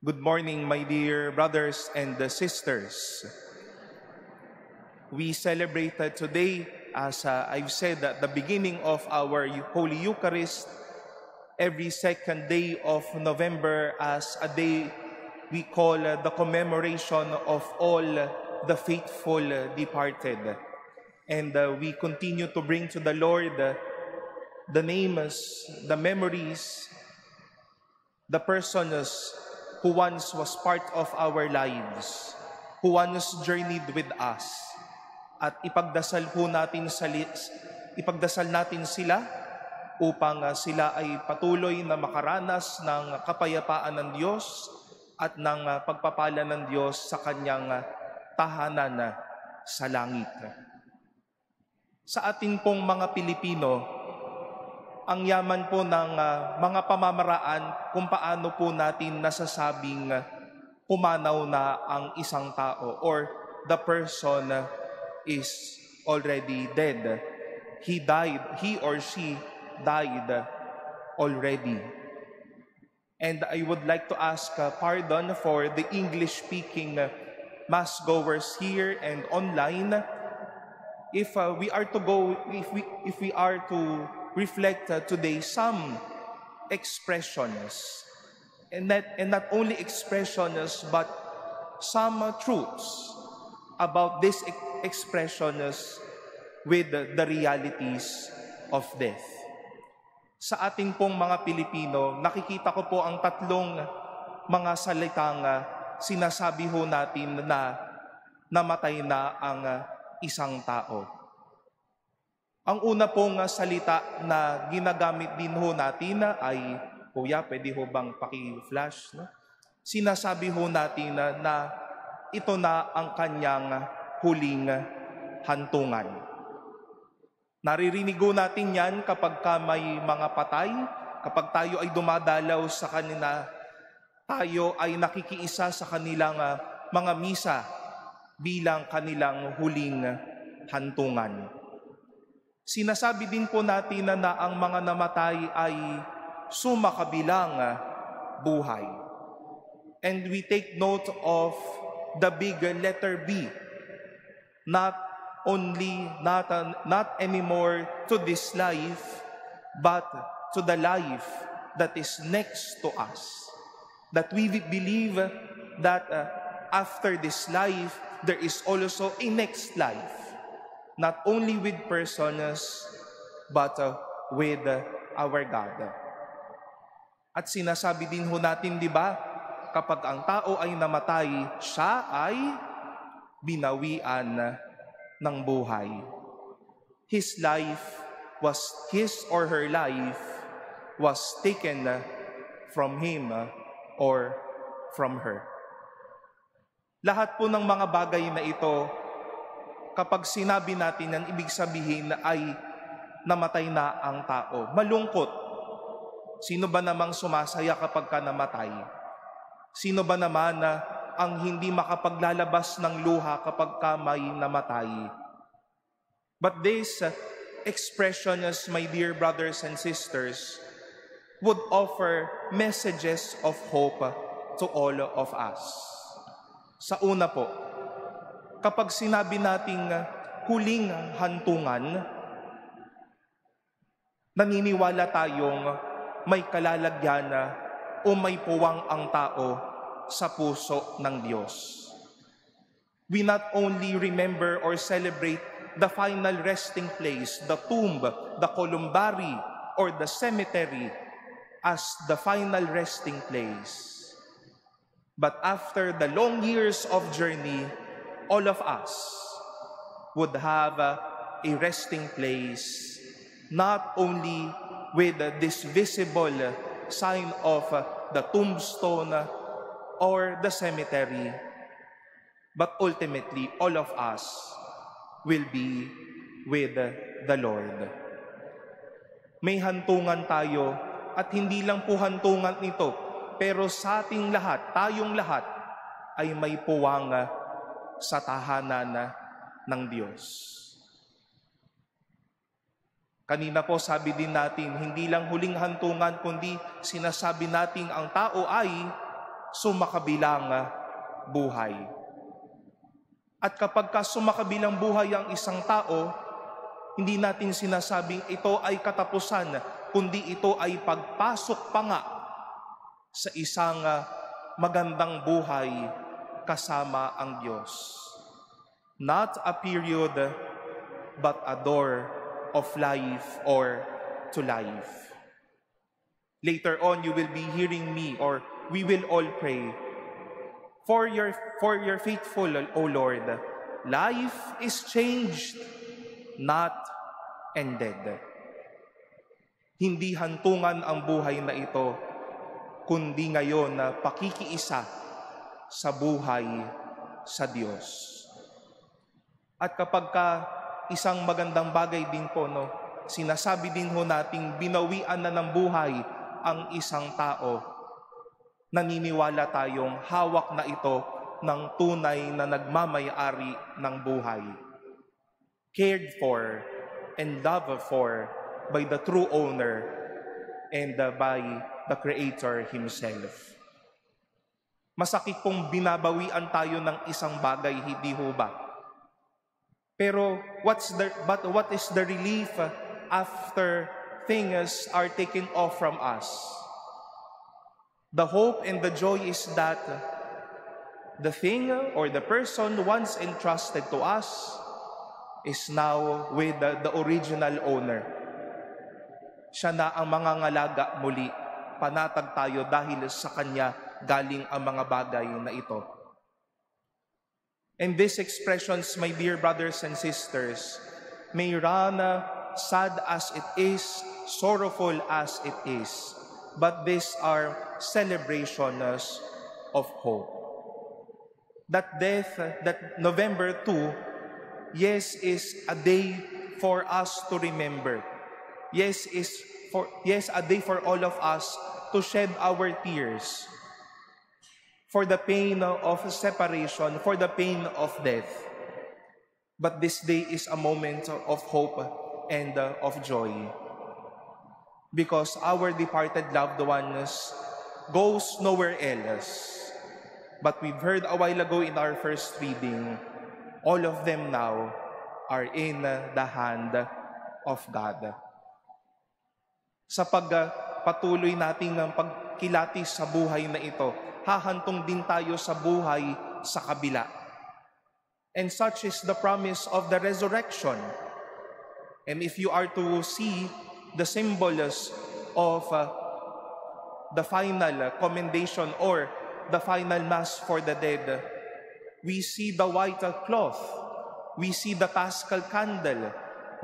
Good morning, my dear brothers and sisters. We celebrated today, as I've said at the beginning of our Holy Eucharist, every second day of November as a day we call the commemoration of all the faithful departed. And we continue to bring to the Lord the names, the memories, the persons who once was part of our lives, who once journeyed with us. At ipagdasal natin sila upang sila ay patuloy na makaranas ng kapayapaan ng Diyos at ng pagpapala ng Diyos sa kanyang tahanan sa langit. Sa ating pong mga Pilipino, ang yaman po ng mga pamamaraan kung paano po natin nasasabing pumanaw na ang isang tao or the person is already dead. He or she died already. And I would like to ask pardon for the English-speaking mass-goers here and online. If we are to reflect today some expressions, and not only expressions but some truths about these expressions with the realities of death. Sa ating pong mga Pilipino, nakikita ko po ang tatlong mga salitang sinasabi ho natin na namatay na ang isang tao. Ang una pong salita na ginagamit din ho natin ay, Kuya, pwede ho bang paki-flash? No? Sinasabi ho natin na ito na ang kanyang huling hantungan. Naririnig ho natin yan kapag may mga patay, kapag tayo ay dumadalaw sa kanila, tayo ay nakikiisa sa kanilang mga misa bilang kanilang huling hantungan. Sinasabi din po natin na ang mga namatay ay sumakabilang buhay. And we take note of the big letter B. Not anymore to this life, but to the life that is next to us. That we believe that after this life, there is also a next life. Not only with persons, but with our God. At sinasabi din ho natin, di ba, kapag ang tao ay namatay, siya ay binawian ng buhay. His or her life was taken from him or from her. Lahat po ng mga bagay na ito, kapag sinabi natin yan, ibig sabihin ay namatay na ang tao. Malungkot. Sino ba namang sumasaya kapag ka namatay? Sino ba naman ang hindi makapaglalabas ng luha kapag ka may namatay? But this expressions, my dear brothers and sisters, would offer messages of hope to all of us. Sa una po, kapag sinabi nating huling hantungan, naniniwala tayong may kalalagyan o may puwang ang tao sa puso ng Diyos. We not only remember or celebrate the final resting place, the tomb, the columbary, or the cemetery as the final resting place. But after the long years of journey, all of us would have a resting place, not only with this visible sign of the tombstone or the cemetery, but ultimately all of us will be with the Lord. May hantungan tayo at hindi lang po hantungan nito, pero sa ating lahat, tayong lahat ay may puwang sa tahanan ng Diyos. Kanina po sabi din natin, hindi lang huling hantungan, kundi sinasabi natin ang tao ay sumakabilang buhay. At kapag sumakabilang buhay ang isang tao, hindi natin sinasabing ito ay katapusan, kundi ito ay pagpasok pa nga sa isang magandang buhay kasama ang Diyos. Not a period, but a door of life or to life. Later on, you will be hearing me, or we will all pray, for your faithful, O Lord, life is changed, not ended. Hindi hantungan ang buhay na ito, kundi ngayon na pakikiisa sa buhay sa Diyos. At kapag isang magandang bagay din po, sinasabi din ho nating binawian na ng buhay ang isang tao, naniniwala tayong hawak na ito ng tunay na nagmamay-ari ng buhay. Cared for and loved for by the true owner and by the Creator Himself. Masakit pong binabawian tayo ng isang bagay, hindi ho ba? Pero what is the relief after things are taken off from us? The hope and the joy is that the thing or the person once entrusted to us is now with the original owner. Siya na ang mangangalaga muli. Panatag tayo dahil sa Kanya galing ang mga bagay na ito. And these expressions, my dear brothers and sisters, may run sad as it is, sorrowful as it is, but these are celebrations of hope. That death, that November 2, yes, is a day for us to remember. Yes, a day for all of us to shed our tears for the pain of separation, for the pain of death. But this day is a moment of hope and of joy, because our departed loved ones goes nowhere else. But we've heard a while ago in our first reading, all of them now are in the hand of God. Sa pagpatuloy nating pagkilatis sa buhay na ito, hahantong din tayo sa buhay sa kabila. And such is the promise of the resurrection. And if you are to see the symbols of the final commendation or the final mass for the dead, we see the white cloth, we see the paschal candle,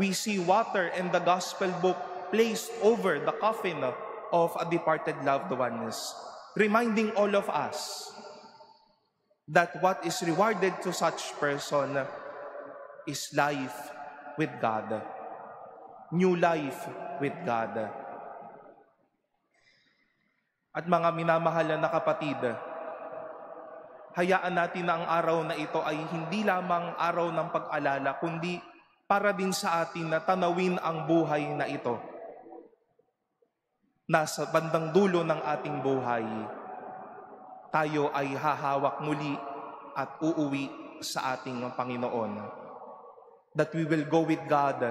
we see water and the gospel book placed over the coffin of a departed loved ones, reminding all of us that what is rewarded to such person is life with God, new life with God. At mga minamahal na kapatid, hayaan natin na ang araw na ito ay hindi lamang araw ng pag-alala, kundi para din sa atin na tanawin ang buhay na ito. Nasa bandang dulo ng ating buhay, tayo ay hahawak muli at uuwi sa ating Panginoon. That we will go with God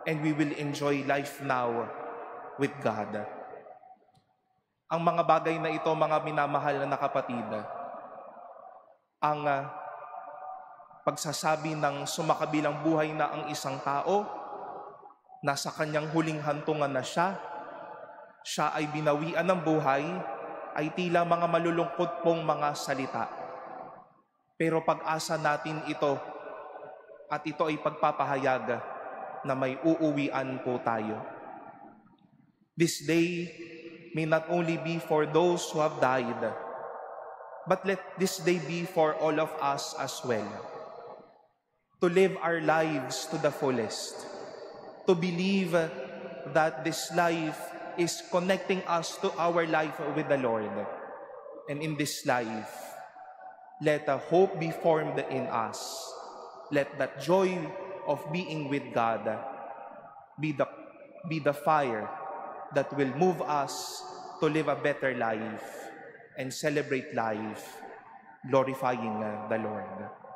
and we will enjoy life now with God. Ang mga bagay na ito, mga minamahal na kapatid, ang pagsasabi ng sumakabilang buhay na ang isang tao, nasa kanyang huling hantungan na siya ay binawian ng buhay, ay tila mga malulungkot pong mga salita. Pero pag-asa natin ito, at ito ay pagpapahayag na may uuwian po tayo. This day may not only be for those who have died, but let this day be for all of us as well. To live our lives to the fullest. To believe that this life is connecting us to our life with the Lord. And in this life, let a hope be formed in us. Let that joy of being with God be the fire that will move us to live a better life and celebrate life, glorifying the Lord.